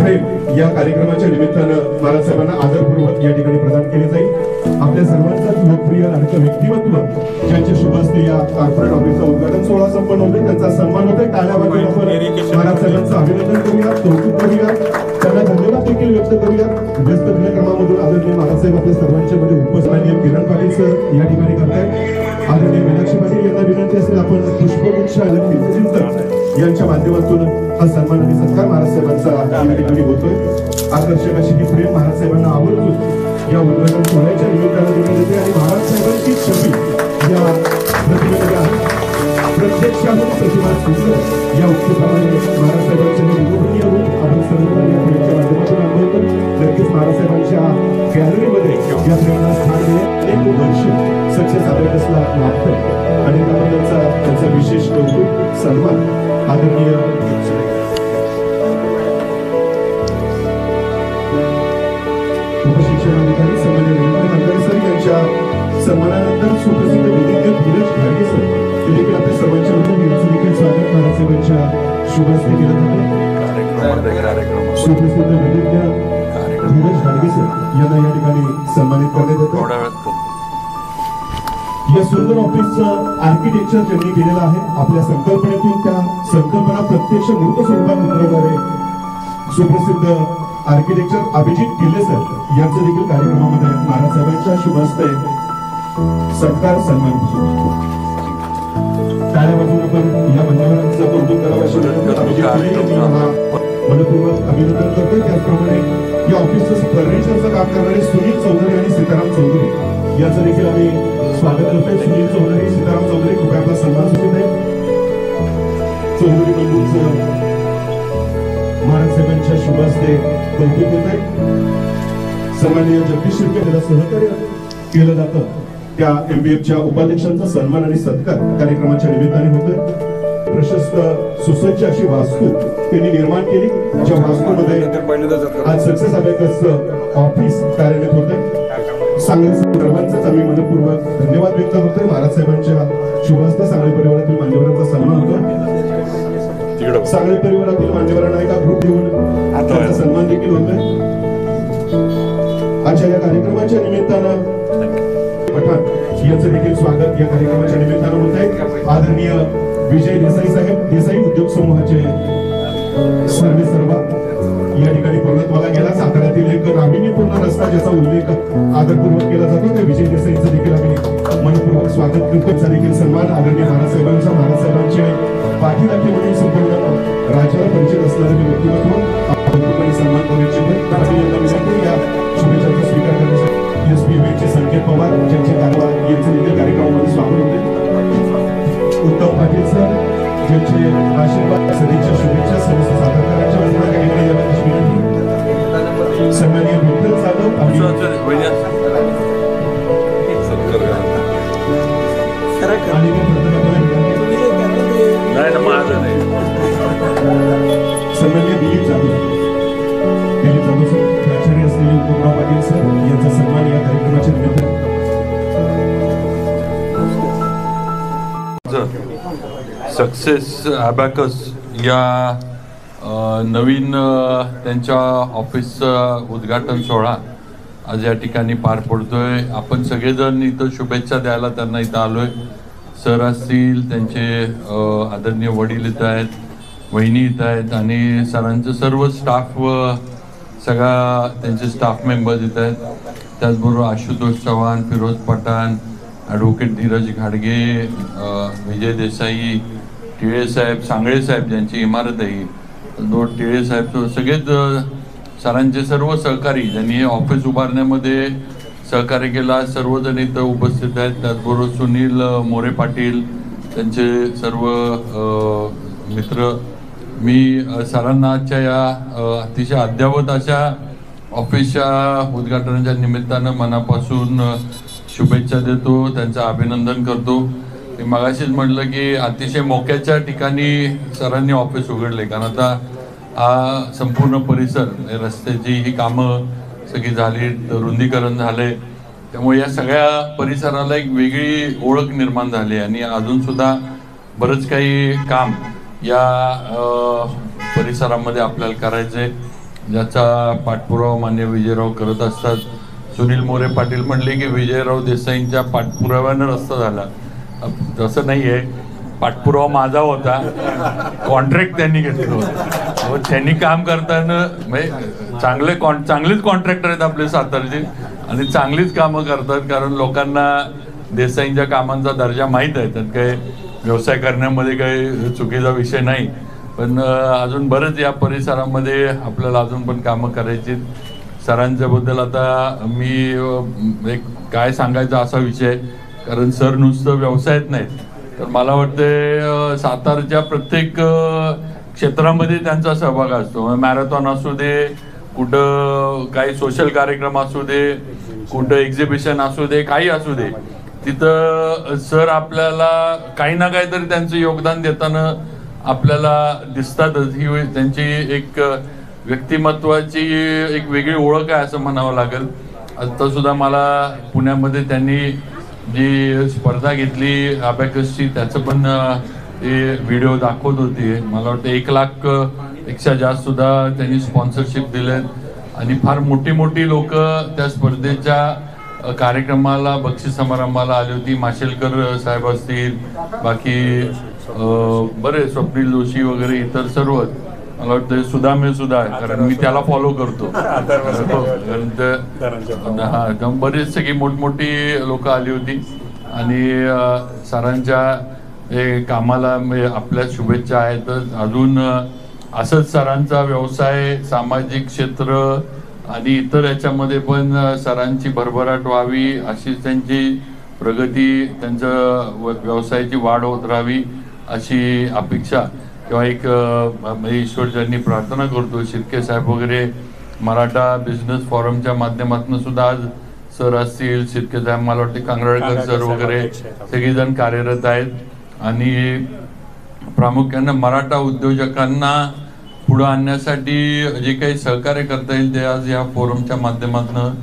Frame या कार्यक्रमाच्या निमित्तानं महाराज साहेबांना आदरपूर्वक या ठिकाणी प्रदान केले जाईल। आपल्या सर्वांचाच लोकप्रिय लाडकं व्यक्तिमत्व ज्यांच्या शुभ हस्ते या कॉर्पोरेट ऑफिसचा उद्घाटन सोहळा संपन्न होतोय त्यांचा सन्मान होतोय। टाळ्या वाजवून आपण महाराज साहेबांचं अभिनंदन करूया, कौतुक करूया, त्यांना धन्यवाद देखील व्यक्त करूया। व्यस्त दिनक्रमामधून आदरणीय महाराज साहेब आपल्या सर्वांच्या मध्ये उपस्थित किरण पाटील सर या ठिकाणी करतायत। आदरणीय मीनाक्षी पाटील यांना विनंती असेल आपण पुष्पगुच्छ कीर्तचिंतन यांच्या माध्यमातून हा सन्मान आणि सत्कार महाराज साहेबांचा या ठिकाणी होतोय। आकर्षक अशी ही फ्रेम महाराज साहेबांना आवडून या उद्घाटन सोहळ्याच्या निमित्तानं देण्यात येते आणि महाराज साहेबांची छबी या प्रतिमेमध्ये प्रत्यक्षाहून प्रतिमा सुंदर या उक्तीप्रमाणे महाराज साहेबांचे विलोभनीय रूप आपण सर्व या फ्रेमच्या माध्यमातून अनुभवतो। नक्कीच महाराज साहेबांच्या गॅलरीमध्ये या फ्रेमला स्थान दिले अनेक वर्ष सक्सेस अभ्यासला लाभतंय आणि त्याबद्दल त्यांचा विशेष कौतुक सन्मान आदरणीय उपशिक्षणाधिकारी सन्माननीय रवींद्र नांदरे सर यांच्या सन्मानानंतर सुप्रसिद्ध विधिज्ञ धीरज घाडगे सर हे देखील आपल्या सर्वांच्या वतीने यांचं देखील स्वागत महाराज साहेबांच्या शुभ हस्ते केलं जातं। सुप्रसिद्ध विधिज्ञ धीरज घाडगे सर यांना या ठिकाणी सन्मानित करण्यात येतं। या सुंदर ऑफिसचं आर्किटेक्चर ज्यांनी केलेलं आहे आपल्या संकल्पनेतून त्या संकल्पना प्रत्यक्ष मूर्त स्वरूपात उतरवणारे सुप्रसिद्ध आर्किटेक्चर अभिजित किल्ले सर यांचं देखील कार्यक्रमामध्ये महाराज साहेबांच्या शुभ हस्ते सत्कार सन्मान। टाळ्या वाजवून आपण या मान्यवरांचं कौतुक करावं अशी विनंती अभिजित किल्ले यांना मनपूर्वक अभिनंदन करतो। त्याचप्रमाणे या ऑफिसचं फर्निचरचं काम करणारे सुनील चौधरी आणि सीताराम चौधरी यांचं देखील आम्ही स्वागत करतोय। सुनील चौधरी, सीताराम चौधरी कृपया आपला सन्मान सूचित आहे। चौधरी बंधूंचं महाराज साहेबांच्या शुभ हस्ते कौतुक होत आहे। सन्माननीय जगदीश शिर्के यांना सहकार्य केलं जातं त्या MBFच्या उपाध्यक्षांचा सन्मान आणि सत्कार कार्यक्रमाच्या निमित्ताने होतोय। प्रशस्त सुसज्ज अशी वास्तू त्यांनी निर्माण केली ज्या वास्तूमध्ये आज सक्सेस अबॅकसचं ऑफिस कार्यान्वित होतंय। सांगली सर्वांचाच आम्ही मनपूर्वक धन्यवाद व्यक्त करतोय। महाराज साहेबांच्या शुभ हस्ते सांगली परिवारातील मान्यवरांचा सन्मान होतो। सांगली परिवारातील मान्यवरांना एका ग्रुप देऊन त्यांचा सन्मान देखील होतोय। आजच्या या कार्यक्रमाच्या निमित्तानं पठाण यांचं देखील स्वागत या कार्यक्रमाच्या निमित्तानं होत आहे। आदरणीय विजय देसाई साहेब, देसाई उद्योग समूहाचे सर्वेसर्वा या ठिकाणी पूर्णत्वाला गेला। साताऱ्यातील एक नाविन्यपूर्ण रस्ता ज्याचा उल्लेख आदरपूर्वक केला जातो त्या विजय देसाईंचं देखील आम्ही मनपूर्वक स्वागत करतो। त्याचा देखील सन्मान आदरणीय महाराज साहेबांचा, महाराज साहेबांचे पाठीराखीमधील संपूर्ण राज्याला परिचित असणारे व्यक्तिमत्व सन्मान करण्याची या शुभेच्छांचा स्वीकार करण्यासाठी SPMचे संकेत पवार ज्यांचे यांचं देखील कार्यक्रमामध्ये स्वागत होते। उत्तम पाटील सर ज्यांचे आशीर्वाद सदिच्छा शुभेच्छा समस्त सातारकरांच्या वतीने काही काही याबाबत विनंती। सन्माननीय विठ्ठल जाधव आणि सन्माननीय दिलीप जाधव सर प्राचार्य असलेले उत्तमराव पाटील सर यांचा सन्मान या कार्यक्रमाच्या निमित्ताने। सक्सेस अबॅकस या नवीन त्यांच्या ऑफिसचं उद्घाटन सोहळा आज या ठिकाणी पार पडतोय। आपण सगळेजण इथं शुभेच्छा द्यायला त्यांना इथं आलोय। सर असतील, त्यांचे आदरणीय वडील इथं आहेत, वहिनी इथं आहेत आणि सरांचं सर्व स्टाफ व सगळा त्यांचे स्टाफ मेंबर्स इथं आहेत। त्याचबरोबर आशुतोष चव्हाण, फिरोज पठाण, ॲडव्होकेट धीरज घाडगे, विजय देसाई, टिळे साहेब, सांगळे साहेब ज्यांची इमारत आहे, टिळे साहेब, सगळेच सरांचे सर्व सहकारी ज्यांनी हे ऑफिस उभारण्यामध्ये सहकार्य केला सर्वजण इथं उपस्थित आहेत। त्याचबरोबर सुनील मोरे पाटील, त्यांचे सर्व मित्र। मी सरांना आजच्या या अतिशय अद्ययावत अशा ऑफिसच्या उद्घाटनाच्या निमित्तानं मनापासून शुभेच्छा देतो, त्यांचं अभिनंदन करतो। मी मगाशीच म्हटलं की अतिशय मोक्याच्या ठिकाणी सरांनी ऑफिस उघडले, कारण आता हा संपूर्ण परिसर रस्त्याची ही कामं सगळी झाली, रुंदीकरण झाले, त्यामुळे या सगळ्या परिसराला एक वेगळी ओळख निर्माण झाली आणि अजूनसुद्धा बरंच काही काम या परिसरामध्ये आपल्याला करायचं आहे। ज्याचा पाठपुरावा मान्य विजयराव करत असतात. सुनील मोरे पाटील म्हणले की विजयराव देसाईंच्या पाठपुराव्यानं रस्ता झाला. तसं नाही आहे, पाठपुरावा माझा होता, कॉन्ट्रॅक्ट त्यांनी घेतलं होतं. त्यांनी काम करताना म्हणजे चांगलेच कॉन्ट्रॅक्टर आहेत आपले सातारचे आणि चांगलीच कामं करतात, कारण लोकांना देसाईंच्या कामांचा दर्जा माहीत आहे. त्यात काही व्यवसाय करण्यामध्ये काही चुकीचा विषय नाही, पण अजून बरंच या परिसरामध्ये आपल्याला अजून पण कामं करायची. सरांच्याबद्दल आता मी एक काय सांगायचा असा विषय, कारण सर नुसतं व्यवसायात नाहीत, तर मला वाटतं सातारच्या प्रत्येक क्षेत्रामध्ये त्यांचा सहभाग असतो. मॅरेथॉन असू दे, कुठं काही सोशल कार्यक्रम असू दे, कुठं एक्झिबिशन असू दे, काही असू दे, तिथं सर आपल्याला काही ना काहीतरी त्यांचं योगदान देताना आपल्याला दिसतातच. ही त्यांची एक व्यक्तिमत्वाची एक वेगळी ओळख आहे असं म्हणावं लागेल. आता सुद्धा मला पुण्यामध्ये त्यांनी जी स्पर्धा घेतली अबॅकसची, त्याचं पण ते व्हिडिओ दाखवत होते. मला वाटतं 1 लाख पेक्षा जास्त सुद्धा त्यांनी स्पॉन्सरशिप दिलेत आणि फार मोठी लोक त्या स्पर्धेच्या कार्यक्रमाला बक्षीस समारंभाला आली होती. माशेलकर साहेब असतील, बाकी बरे स्वप्नील जोशी वगैरे इतर सर्व. मला वाटतं सुदामे सुद्धा आहे, कारण मी त्याला फॉलो करतो. हा, बरेच सगळी मोठमोठी लोक आली होती आणि सरांच्या कामाला आपल्या शुभेच्छा आहेत. अजून असंच सरांचा व्यवसाय, सामाजिक क्षेत्र आणि इतर याच्यामध्ये पण सरांची भरभराट व्हावी, अशी त्यांची प्रगती, त्यांचं व्यवसायाची वाढ होत राहावी अशी अपेक्षा किंवा एक ईश्वरचरणी प्रार्थना करतो. शिर्के साहेब वगैरे मराठा बिझनेस फॉरमच्या माध्यमातून सुद्धा आज सर असतील, शिर्के साहेब, मला वाटते कांगराळकर सर वगैरे सगळेजण कार्यरत आहेत आणि प्रामुख्यानं मराठा उद्योजकांना पुढं आणण्यासाठी जे काही सहकार्य करता येईल ते आज या फोरमच्या माध्यमातून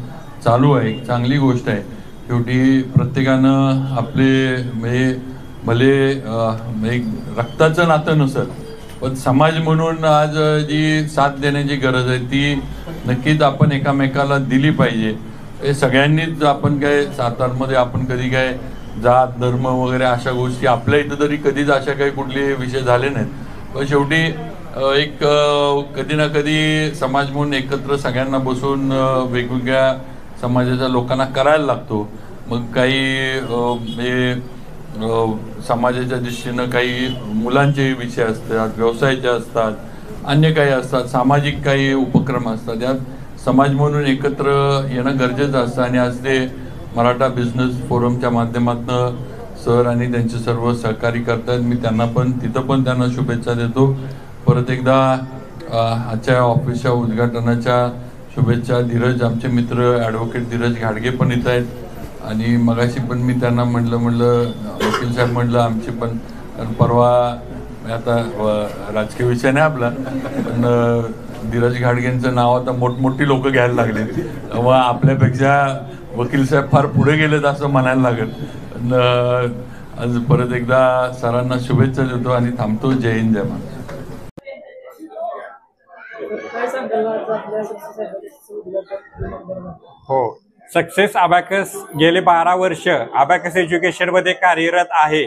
चालू आहे. एक चांगली गोष्ट आहे. शेवटी प्रत्येकानं आपले भले रक्ताचं नातं नसेल, पण समाज म्हणून आज जी साथ देण्याची गरज आहे ती नक्कीच आपण एकामेकाला दिली पाहिजे. हे सगळ्यांनीच आपण काय सातारमध्ये आपण कधी काय जात धर्म वगैरे अशा गोष्टी आपल्या इथं तरी कधीच अशा काही कुठले विषय झाले नाहीत, पण शेवटी एक कधी ना कधी समाज म्हणून एकत्र सगळ्यांना बसून वेगवेगळ्या समाजाच्या लोकांना करायला लागतो. मग काही समाजाच्या दृष्टीनं काही मुलांचे विषय असतात, व्यवसायाचे असतात, अन्य काही असतात, सामाजिक काही उपक्रम असतात. यात समाज म्हणून एकत्र येणं गरजेचं असतं आणि आज ते मराठा बिझनेस फोरमच्या माध्यमातून सर आणि त्यांचे सर्व सहकारी करतात. मी त्यांना पण तिथं पण त्यांना शुभेच्छा देतो. परत एकदा आजच्या ऑफिसच्या उद्घाटनाच्या शुभेच्छा. धीरज, आमचे मित्र ॲडव्होकेट धीरज घाडगे पण इथं आहेत आणि मगाशी पण मी त्यांना म्हणलं वकील साहेब म्हणलं आमची पण, कारण परवा आता राजकीय विषय नाही आपला, पण धीरज घाडगेंचं नाव आता मोठमोठी लोक घ्यायला लागले, व आपल्यापेक्षा वकील साहेब फार पुढे गेलेत असं म्हणायला लागेल. आज परत एकदा सरांना शुभेच्छा देतो आणि थांबतो. जय हिंद, जय महाराष्ट्र. हो, सक्सेस अबॅकस गेले 12 वर्ष अबॅकस एज्युकेशनमध्ये कार्यरत आहे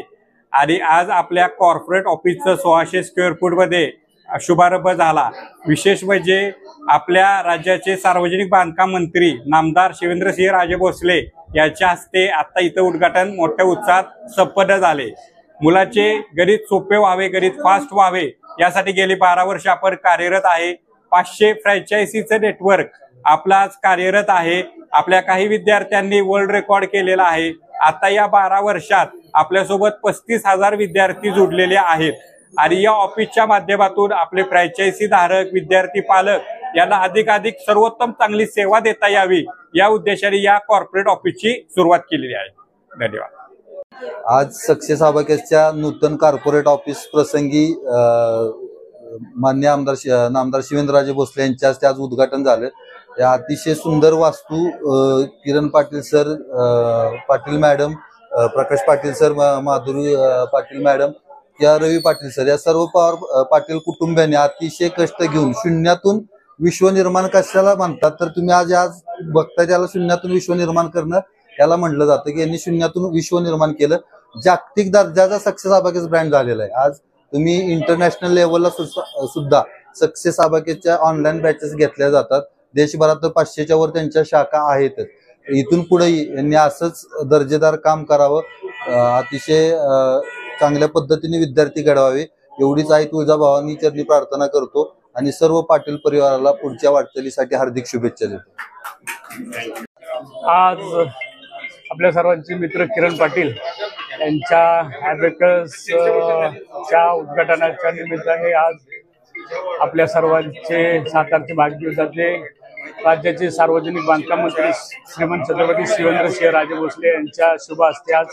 आणि आज आपल्या कॉर्पोरेट ऑफिसचं 1600 स्क्वेअर फूटमध्ये शुभारंभ झाला. विशेष म्हणजे आपल्या राज्याचे सार्वजनिक बांधकाम मंत्री नामदार शिवेंद्रसिंह राजे भोसले यांच्या हस्ते आता इथं उद्घाटन मोठ्या उत्साहात संपन्न झाले. मुलाचे गणित सोपे व्हावे, गणित फास्ट व्हावे यासाठी गेली 12 वर्ष आपण कार्यरत आहे. 500 फ्रँचायझीचं नेटवर्क आपला आज कार्यरत आहे. आपल्या काही विद्यार्थ्यांनी वर्ल्ड रेकॉर्ड केलेला आहे. आता या 12 वर्षात आपल्यासोबत 35,000 विद्यार्थी जुडलेले आहेत आणि या ऑफिसच्या माध्यमातून आपले फ्रँचायझी धारक, विद्यार्थी, पालक यांना अधिकाधिक सर्वोत्तम चांगली सेवा देता यावी या उद्देशाने या कॉर्पोरेट ऑफिसची सुरुवात केलेली आहे. धन्यवाद. आज सक्सेस अबॅकसच्या नूतन कॉर्पोरेट ऑफिस प्रसंगी मान्य नामदार शिवेंद्रराजे भोसले यांच्या हस्ते आज उद्घाटन झालं. या अतिशय सुंदर वास्तू Kiran Patil sir, Patil madam, Prakash Patil sir, Madhuri Patil madam या रवी पाटील सर या सर्व पाटील कुटुंबियांनी अतिशय कष्ट घेऊन शून्यातून विश्व निर्माण कशाला म्हणतात तर तुम्ही आज बघताय त्याला शून्यातून विश्व निर्माण करणं याला म्हटलं जातं की यांनी शून्यातून विश्व निर्माण केलं. जागतिक दर्जाचा सक्सेस अबॅकस ब्रँड झालेला आहे. आज तुम्ही इंटरनॅशनल लेवलला सुद्धा सक्सेस अबॅकसच्या ऑनलाईन बॅचेस घेतल्या जातात. देशभरात तर 500च्या वर त्यांच्या शाखा आहेतच. इथून पुढेही यांनी असंच दर्जेदार काम करावं, अतिशय चांगल्या पद्धतीने विद्यार्थी घडवावे एवढीच आई तुळजाभवानी चरणी प्रार्थना करतो आणि सर्व पाटील परिवाराला पुढच्या वाटचालीसाठी हार्दिक शुभेच्छा देतो. आज आपल्या सर्वांचे मित्र किरण पाटील यांच्या ॲबॅकसच्या उद्घाटनाच्या निमित्ताने आज आपल्या सर्वांचे सातारचे भाग्य विधाते राज्याचे सार्वजनिक बांधकाम मंत्री श्रीमंत छत्रपती शिवेंद्रसिंहराजे भोसले यांच्या शुभ हस्ते आज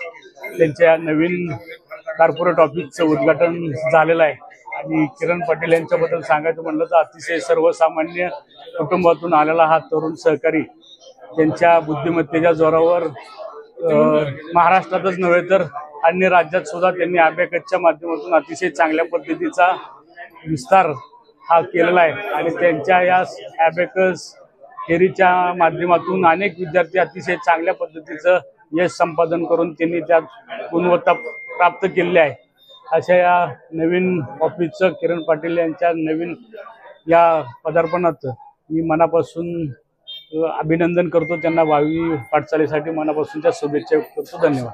त्यांच्या नवीन कॉर्पोरेट ऑफिसचं उद्घाटन झालेलं आहे. आणि किरण पाटील यांच्याबद्दल सांगायचं म्हणलं तर अतिशय सर्वसामान्य कुटुंबातून आलेला हा तरुण सहकारी त्यांच्या बुद्धिमत्तेच्या जोरावर महाराष्ट्रातच नव्हे तर अन्य राज्यात सुद्धा त्यांनी अबॅकसच्या माध्यमातून अतिशय चांगल्या पद्धतीचा विस्तार हा केलेला आहे. आणि त्यांच्या या अबॅकस फेरीच्या माध्यमातून अनेक विद्यार्थी अतिशय चांगल्या पद्धतीचं यश संपादन करून त्यांनी त्यात गुणवत्ता प्राप्त केलेली आहे. अशा या नवीन ऑफिसचं किरण पाटील यांच्या नवीन या पदार्पणाचं मी मनापासून अभिनंदन करतो. त्यांना भावी वाटचालीसाठी मनापासूनच्या शुभेच्छा व्यक्त करतो. धन्यवाद.